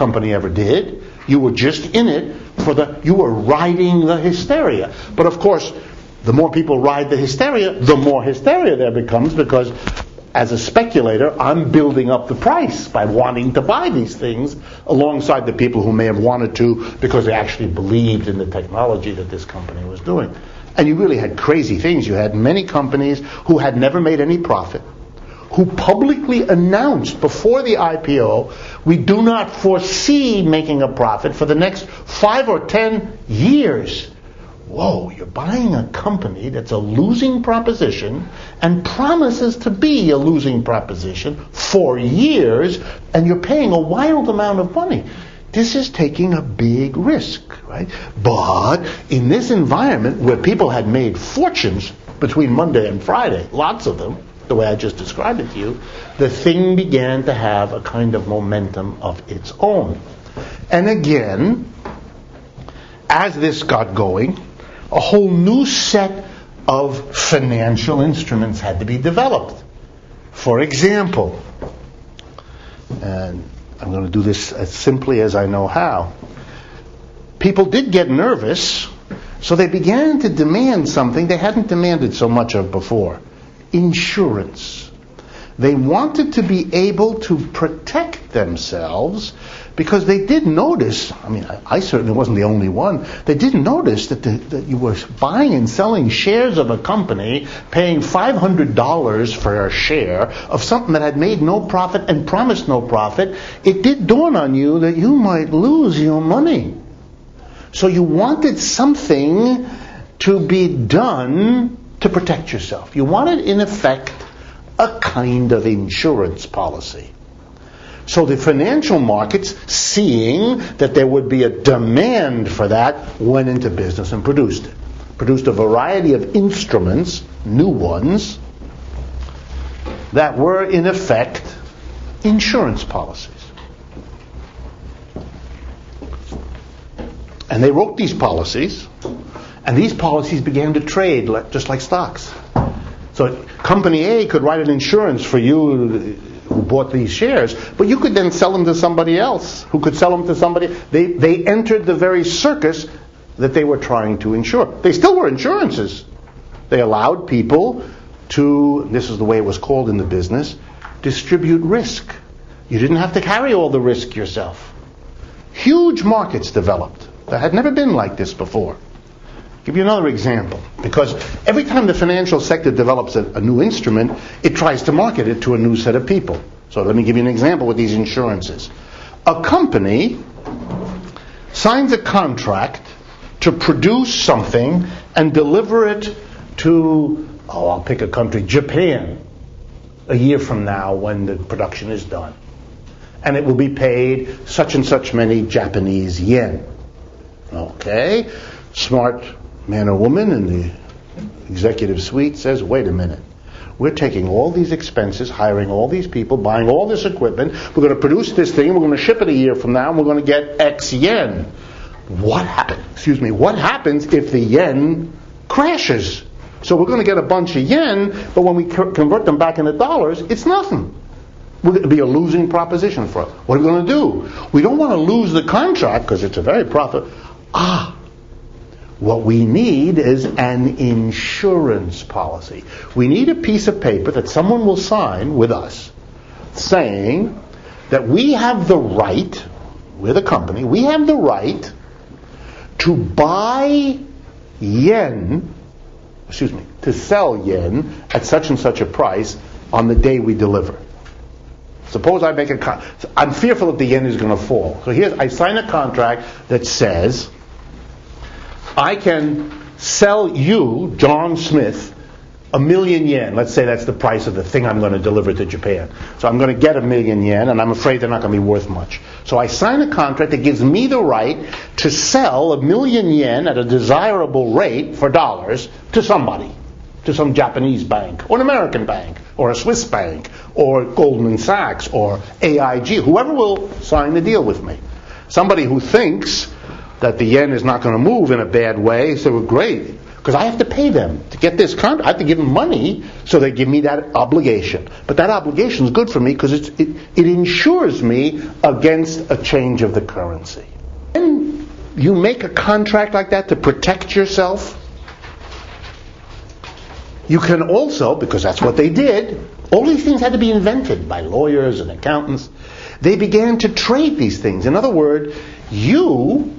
company ever did. You were just in it you were riding the hysteria. But of course, the more people ride the hysteria, the more hysteria there becomes, because as a speculator, I'm building up the price by wanting to buy these things alongside the people who may have wanted to because they actually believed in the technology that this company was doing. And you really had crazy things. You had many companies who had never made any profit, who publicly announced before the IPO, we do not foresee making a profit for the next 5 or 10 years. Whoa, you're buying a company that's a losing proposition and promises to be a losing proposition for years, and you're paying a wild amount of money. This is taking a big risk, right? But in this environment where people had made fortunes between Monday and Friday, lots of them, the way I just described it to you, the thing began to have a kind of momentum of its own. And again, as this got going, a whole new set of financial instruments had to be developed. For example, and I'm going to do this as simply as I know how, people did get nervous, so they began to demand something they hadn't demanded so much of before: insurance. They wanted to be able to protect themselves because they did notice, I certainly wasn't the only one, they did notice that you were buying and selling shares of a company, paying $500 for a share of something that had made no profit and promised no profit. It did dawn on you that you might lose your money. So you wanted something to be done to protect yourself. You wanted, in effect, a kind of insurance policy. So the financial markets, seeing that there would be a demand for that, went into business and produced it. Produced a variety of instruments, new ones, that were, in effect, insurance policies. And they wrote these policies, and these policies began to trade just like stocks. So Company A could write an insurance for you who bought these shares, but you could then sell them to somebody else who could sell them to somebody. They entered the very circus that they were trying to insure. They still were insurances. They allowed people to, this is the way it was called in the business, distribute risk. You didn't have to carry all the risk yourself. Huge markets developed that had never been like this before. Give you another example, because every time the financial sector develops a new instrument, it tries to market it to a new set of people. So let me give you an example with these insurances. A company signs a contract to produce something and deliver it to, I'll pick a country, Japan, a year from now when the production is done. And it will be paid such and such many Japanese yen. Okay, smart man or woman in the executive suite says, wait a minute, we're taking all these expenses, hiring all these people, buying all this equipment, we're going to produce this thing, we're going to ship it a year from now, and we're going to get X yen. What happens if the yen crashes? So we're going to get a bunch of yen, but when we convert them back into dollars, it's nothing. We're going to be a losing proposition for us. What are we going to do? We don't want to lose the contract because it's a very profit. What we need is an insurance policy. We need a piece of paper that someone will sign with us saying that we have the right, we're the company, we have the right to buy yen, to sell yen at such and such a price on the day we deliver. Suppose I make I'm fearful that the yen is going to fall. So I sign a contract that says I can sell you, John Smith, 1 million yen. Let's say that's the price of the thing I'm going to deliver to Japan. So I'm going to get 1 million yen, and I'm afraid they're not going to be worth much. So I sign a contract that gives me the right to sell 1 million yen at a desirable rate for dollars to somebody, to some Japanese bank, or an American bank, or a Swiss bank, or Goldman Sachs, or AIG, whoever will sign the deal with me. Somebody who thinks that the yen is not going to move in a bad way, so great. Because I have to pay them to get this contract. I have to give them money, so they give me that obligation. But that obligation is good for me because it insures me against a change of the currency. When you make a contract like that to protect yourself, you can also, because that's what they did, all these things had to be invented by lawyers and accountants. They began to trade these things. In other words, you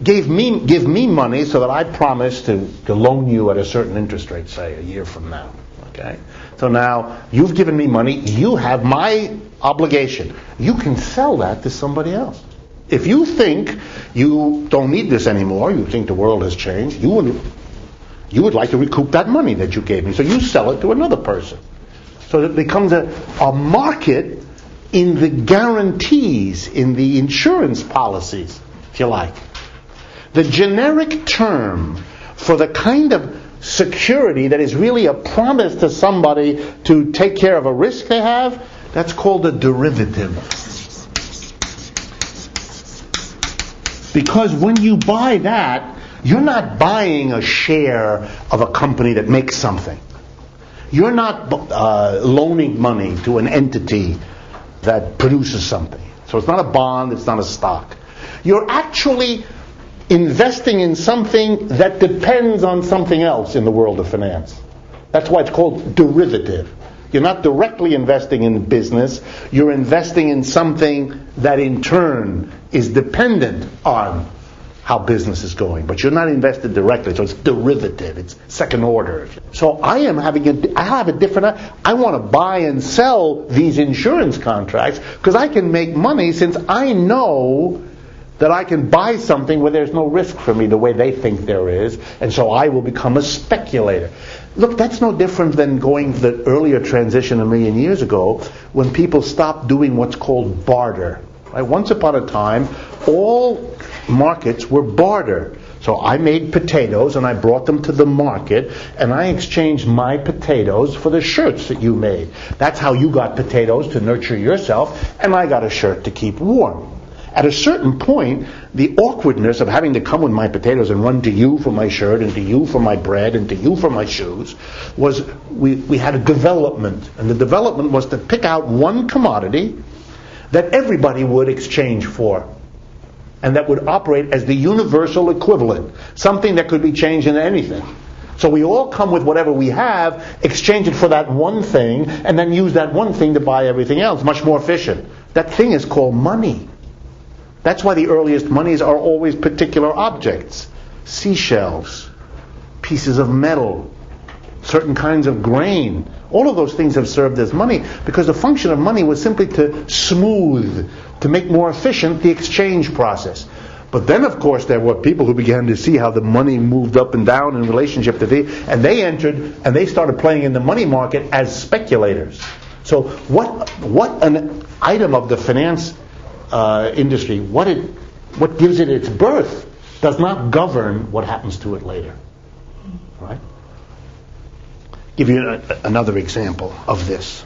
give me money so that I promise to loan you at a certain interest rate, say a year from now. Okay? So now you've given me money, you have my obligation. You can sell that to somebody else. If you think you don't need this anymore, you think the world has changed, you would like to recoup that money that you gave me. So you sell it to another person. So it becomes a market in the guarantees, in the insurance policies, if you like. The generic term for the kind of security that is really a promise to somebody to take care of a risk they have, that's called a derivative. Because when you buy that, you're not buying a share of a company that makes something. You're not loaning money to an entity that produces something. So it's not a bond, it's not a stock. You're actually investing in something that depends on something else in the world of finance. That's why it's called derivative. You're not directly investing in business, you're investing in something that in turn is dependent on how business is going. But you're not invested directly, so it's derivative, it's second order. So I have a different, I want to buy and sell these insurance contracts because I can make money since I know that I can buy something where there's no risk for me the way they think there is, and so I will become a speculator. Look, that's no different than going the earlier transition a million years ago when people stopped doing what's called barter. Right? Once upon a time, all markets were barter. So I made potatoes and I brought them to the market and I exchanged my potatoes for the shirts that you made. That's how you got potatoes to nurture yourself, and I got a shirt to keep warm. At a certain point, the awkwardness of having to come with my potatoes and run to you for my shirt and to you for my bread and to you for my shoes was, we had a development. And the development was to pick out one commodity that everybody would exchange for and that would operate as the universal equivalent, something that could be changed into anything. So we all come with whatever we have, exchange it for that one thing, and then use that one thing to buy everything else, much more efficient. That thing is called money. That's why the earliest monies are always particular objects. Seashells, pieces of metal, certain kinds of grain. All of those things have served as money because the function of money was simply to smooth, to make more efficient the exchange process. But then, of course, there were people who began to see how the money moved up and down in relationship to and they entered and they started playing in the money market as speculators. So what an item of the finance industry, what gives it its birth does not govern what happens to it later. Right? Give you another example of this.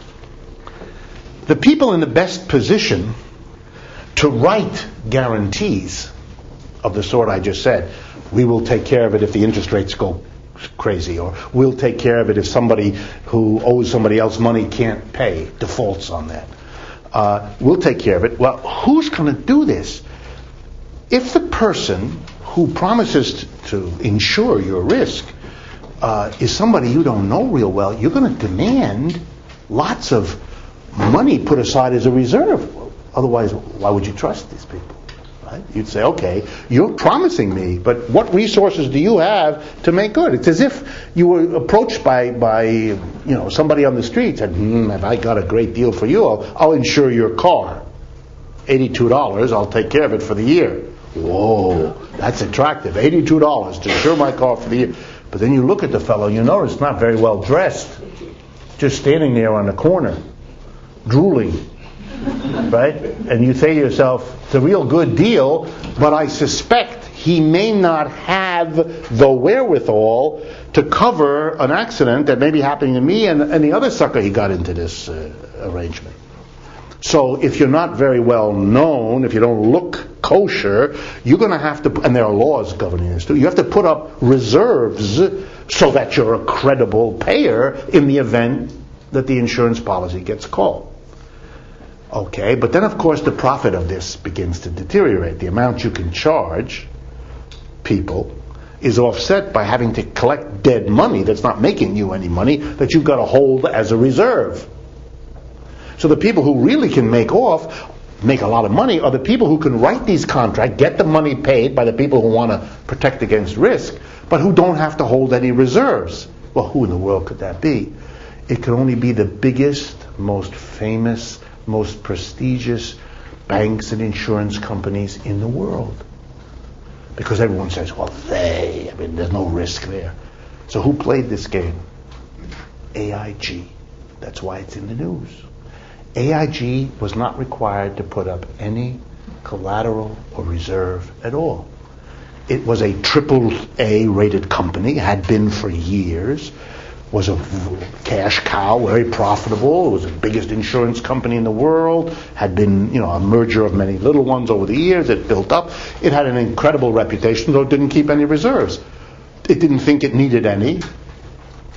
The people in the best position to write guarantees of the sort I just said, we will take care of it if the interest rates go crazy, or we'll take care of it if somebody who owes somebody else money can't pay, defaults on that. We'll take care of it. Well, who's going to do this? If the person who promises to insure your risk is somebody you don't know real well, you're going to demand lots of money put aside as a reserve. Otherwise, why would you trust these people? Right? You'd say, okay, you're promising me, but what resources do you have to make good? It's as if you were approached by somebody on the street and said, have I got a great deal for you? I'll insure your car. $82, I'll take care of it for the year. Whoa, that's attractive. $82 to insure my car for the year. But then you look at the fellow, you notice not very well dressed, just standing there on the corner, drooling. Right? And you say to yourself, it's a real good deal, but I suspect he may not have the wherewithal to cover an accident that may be happening to me and the other sucker he got into this arrangement. So if you're not very well known, if you don't look kosher, you're going to have to, and there are laws governing this too, you have to put up reserves so that you're a credible payer in the event that the insurance policy gets called. Okay, but then of course the profit of this begins to deteriorate. The amount you can charge people is offset by having to collect dead money that's not making you any money, that you've got to hold as a reserve. So the people who really can make a lot of money, are the people who can write these contracts, get the money paid by the people who want to protect against risk, but who don't have to hold any reserves. Well, who in the world could that be? It could only be the biggest, most famous, most prestigious banks and insurance companies in the world. Because everyone says, well, there's no risk there. So who played this game? AIG. That's why it's in the news. AIG was not required to put up any collateral or reserve at all. It was a AAA rated company, had been for years, was a cash cow, very profitable. It was the biggest insurance company in the world, had been, a merger of many little ones over the years. It built up. It had an incredible reputation, though it didn't keep any reserves. It didn't think it needed any.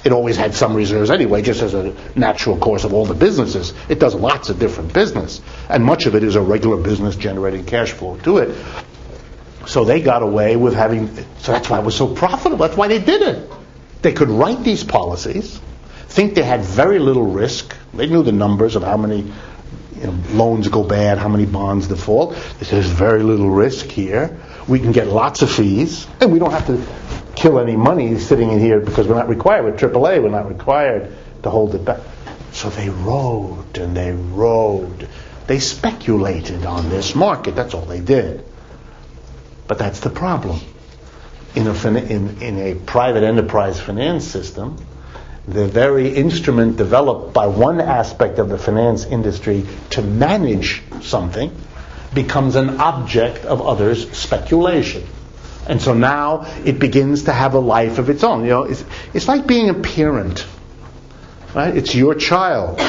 It always had some reserves anyway, just as a natural course of all the businesses. It does lots of different business, and much of it is a regular business generating cash flow to it. So they got away with so that's why it was so profitable. That's why they did it. They could write these policies, think they had very little risk. They knew the numbers of how many loans go bad, how many bonds default. There's very little risk here. We can get lots of fees, and we don't have to kill any money sitting in here because we're not required. With AAA, we're not required to hold it back. So they rode and they rode. They speculated on this market. That's all they did. But that's the problem. In a private enterprise finance system, the very instrument developed by one aspect of the finance industry to manage something becomes an object of others' speculation. And so now it begins to have a life of its own. It's like being a parent, right? It's your child.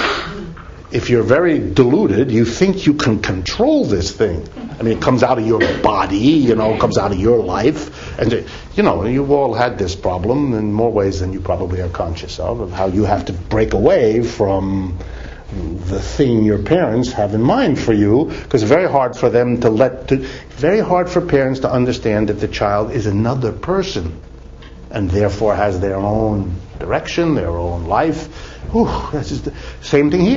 If you're very deluded, you think you can control this thing. I mean, it comes out of your body, it comes out of your life. And, you've all had this problem in more ways than you probably are conscious of how you have to break away from the thing your parents have in mind for you, because it's very hard for them very hard for parents to understand that the child is another person and therefore has their own direction, their own life. That's just the same thing here.